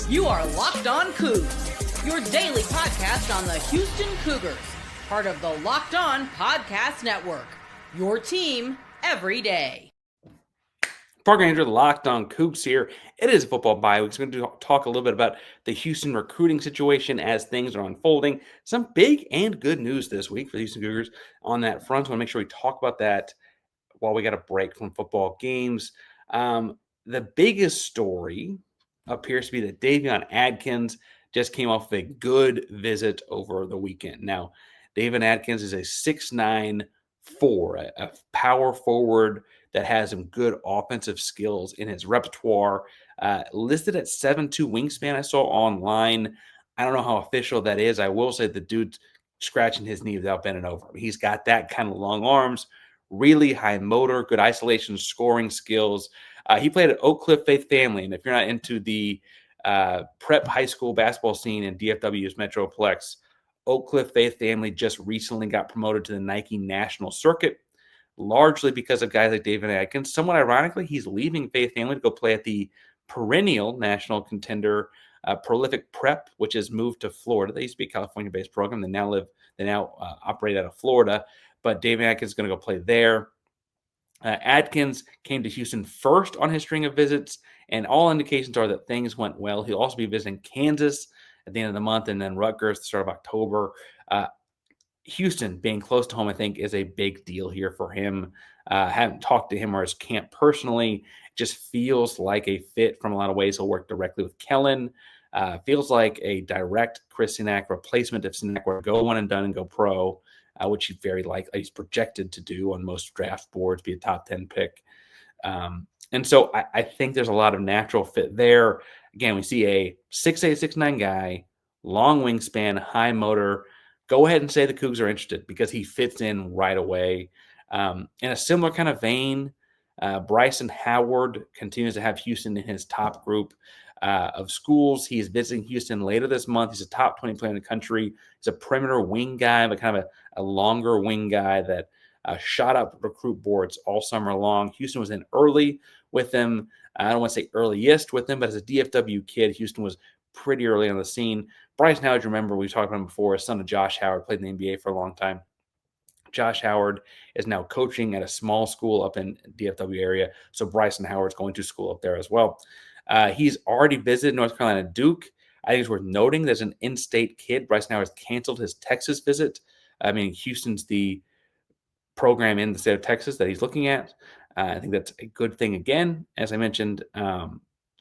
You are Locked On Coogs, your daily podcast on the Houston Cougars, part of the Locked On Podcast Network, your team every day. Program manager, Locked On Coogs here. It is a football bye week. So we're going to talk a little bit about the Houston recruiting situation as things are unfolding. Some big and good news this week for the Houston Cougars on that front. So I want to make sure we talk about that while we got a break from football games. The biggest story appears to be that Davion Adkins just came off of a good visit over the weekend. Now, Davion Adkins is a 6'9", 4, a power forward that has some good offensive skills in his repertoire. Listed at 7'2" wingspan, I saw online. I don't know how official that is. I will say the dude's scratching his knee without bending over. He's got that kind of long arms, really high motor, good isolation, scoring skills. He played at Oak Cliff Faith Family, and if you're not into the prep high school basketball scene in DFW's Metroplex, Oak Cliff Faith Family just recently got promoted to the Nike National Circuit, largely because of guys like Davion Adkins. Somewhat ironically, he's leaving Faith Family to go play at the perennial national contender Prolific Prep, which has moved to Florida. They used to be a California-based program. They now operate out of Florida, but Davion Adkins is going to go play there. Adkins came to Houston first on his string of visits, and all indications are that things went well. He'll also be visiting Kansas at the end of the month, and then Rutgers at the start of October. Houston being close to home, I think, is a big deal here for him. Haven't talked to him or his camp personally. Just feels like a fit from a lot of ways. He'll work directly with Kellen. Feels like a direct Chris Sinak replacement if Sinak were to go one and done and go pro, which he's projected to do on most draft boards, be a top 10 pick. And so I think there's a lot of natural fit there. Again, we see a 6'8", 6'9" guy, long wingspan, high motor. Go ahead and say the Cougs are interested because he fits in right away. In a similar kind of vein, Bryson Howard continues to have Houston in his top group of schools. He's visiting Houston later this month. He's a top 20 player in the country. He's a perimeter wing guy, but kind of a longer wing guy that shot up recruit boards all summer long. Houston was in early with him. I don't want to say earliest with him, but as a DFW kid, Houston was pretty early on the scene. Bryson Howard, remember, we talked about him before, son of Josh Howard, played in the NBA for a long time. Josh Howard is now coaching at a small school up in DFW area, so Bryson Howard's going to school up there as well. He's already visited North Carolina Duke. I think it's worth noting there's an in-state kid. Bryson Howard's canceled his Texas visit. I mean, Houston's the program in the state of Texas that he's looking at. I think that's a good thing. Again, as I mentioned,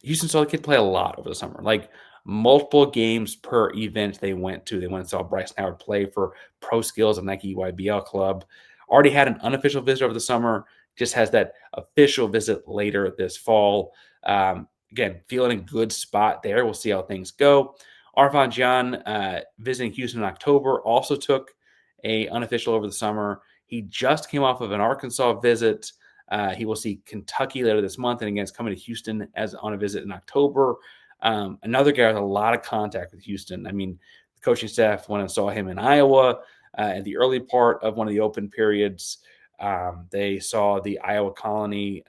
Houston saw the kid play a lot over the summer, like multiple games per event they went to. They went and saw Bryson Howard play for Pro Skills and Nike EYBL Club. Already had an unofficial visit over the summer, just has that official visit later this fall. Again, feeling a good spot there. We'll see how things go. Arafane Diane, visiting Houston in October, also took a unofficial over the summer. He just came off of an Arkansas visit. He will see Kentucky later this month, and again, is coming to Houston as on a visit in October. Another guy with a lot of contact with Houston. I mean, the coaching staff went and saw him in Iowa at the early part of one of the open periods. They saw the Iowa Colony,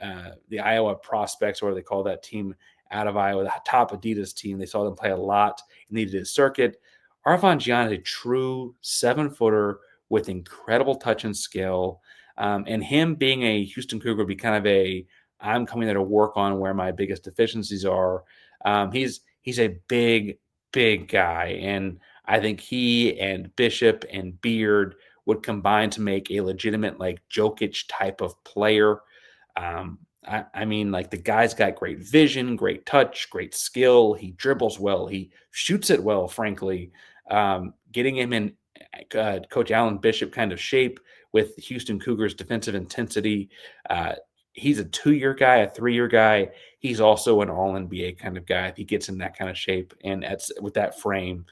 the Iowa Prospects, or they call that team out of Iowa, the top Adidas team. They saw them play a lot in the Adidas circuit. Arafane Diane is a true 7-footer with incredible touch and skill. And him being a Houston Cougar would be kind of I'm coming there to work on where my biggest deficiencies are. He's a big, big guy. And I think he and Bishop and Beard would combine to make a legitimate, like, Jokic type of player. I mean, like, the guy's got great vision, great touch, great skill. He dribbles well. He shoots it well, frankly. Getting him in Coach Allen Bishop kind of shape with Houston Cougars defensive intensity. He's a 2-year guy, a 3-year guy. He's also an all-NBA kind of guy if he gets in that kind of shape and with that frame.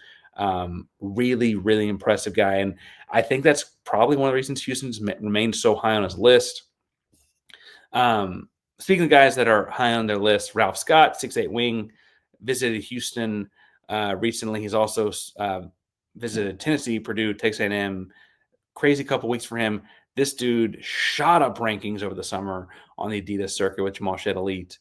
Really, really impressive guy. And I think that's probably one of the reasons Houston's remained so high on his list. Speaking of guys that are high on their list, Ralph Scott, 6'8" wing, visited Houston recently. He's also visited Tennessee, Purdue, Texas A&M. Crazy couple weeks for him. This dude shot up rankings over the summer on the Adidas circuit with Jamal Shed Elite.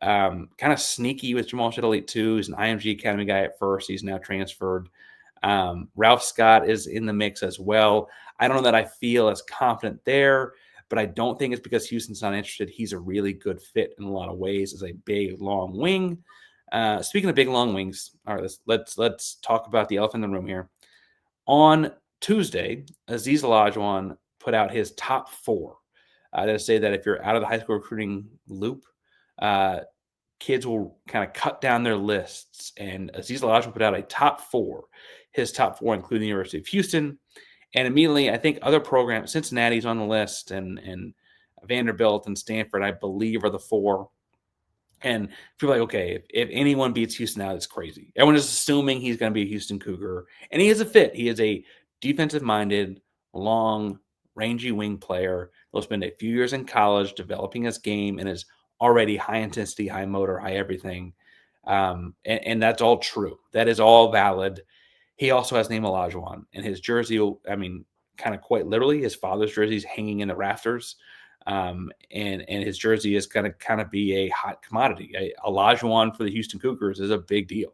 Kind of sneaky with Jamal Shidley too. He's an IMG Academy guy at first. He's now transferred. Ralph Scott is in the mix as well. I don't know that I feel as confident there, but I don't think it's because Houston's not interested. He's a really good fit in a lot of ways as a big, long wing. Speaking of big, long wings, all right, let's talk about the elephant in the room here. On Tuesday, Aziz Olajuwon put out his top 4. That say that if you're out of the high school recruiting loop, kids will kind of cut down their lists. And Aziz Olajuwon put out a top 4. His top 4 include the University of Houston. And immediately, I think other programs, Cincinnati's on the list, and Vanderbilt and Stanford, I believe, are the 4. And people are like, okay, if anyone beats Houston now, it's crazy. Everyone is assuming he's going to be a Houston Cougar. And he is a fit. He is a defensive-minded, long, rangy wing player. He'll spend a few years in college developing his game and is already high intensity, high motor, high everything. And that's all true. That is all valid. He also has the name Olajuwon. And his jersey, kind of quite literally, his father's jersey is hanging in the rafters. And his jersey is going to kind of be a hot commodity. Olajuwon for the Houston Cougars is a big deal.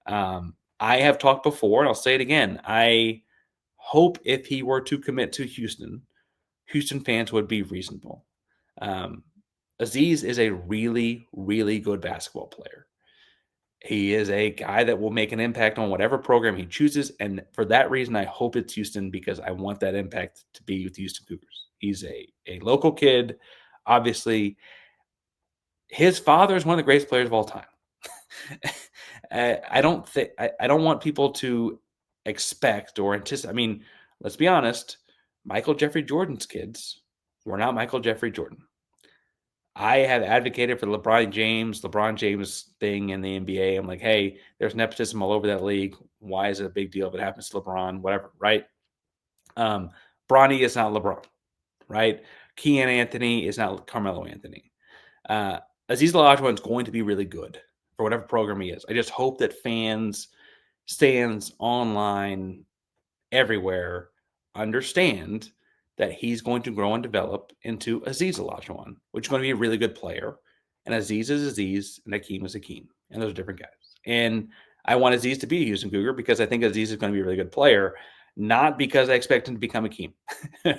I have talked before, and I'll say it again. I hope if he were to commit to Houston fans would be reasonable. Aziz is a really, really good basketball player. He is a guy that will make an impact on whatever program he chooses. And for that reason, I hope it's Houston because I want that impact to be with the Houston Cougars. He's a local kid. Obviously, his father is one of the greatest players of all time. I don't want people to expect or anticipate. Let's be honest. Michael Jeffrey Jordan's kids were not Michael Jeffrey Jordan. I have advocated for the LeBron James thing in the NBA. I'm like, hey, there's nepotism all over that league. Why is it a big deal if it happens to LeBron? Whatever, right? Bronny is not LeBron, right? Kean Anthony is not Carmelo Anthony. Aziz Olajuwon is going to be really good for whatever program he is. I just hope that fans, stands online, everywhere, understand that he's going to grow and develop into Aziz Olajuwon, which is going to be a really good player. And Aziz is Aziz, and Hakeem is Hakeem. And those are different guys. And I want Aziz to be a Houston Cougar because I think Aziz is going to be a really good player, not because I expect him to become Hakeem,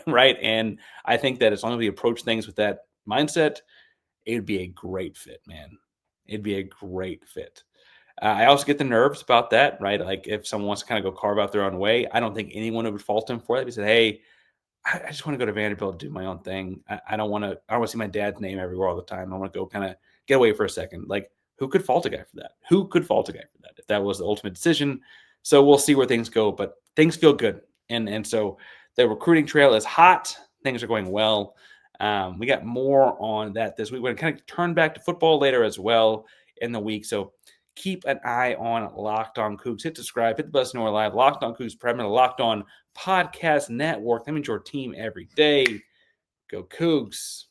right? And I think that as long as we approach things with that mindset, it would be a great fit, man. It'd be a great fit. I also get the nerves about that, right? Like if someone wants to kind of go carve out their own way, I don't think anyone would fault him for that. He said, hey, I just want to go to Vanderbilt and do my own thing. I don't want to see my dad's name everywhere all the time. I want to go kind of get away for a second. Like, who could fault a guy for that? Who could fault a guy for that if that was the ultimate decision? So we'll see where things go, but things feel good. And so the recruiting trail is hot. Things are going well. We got more on that this week. We're going to kind of turn back to football later as well in the week. So keep an eye on Locked On Coogs. Hit subscribe, hit the button when we're live. Locked On Coogs, Premier Locked On Podcast Network. That means your team every day. Go Coogs.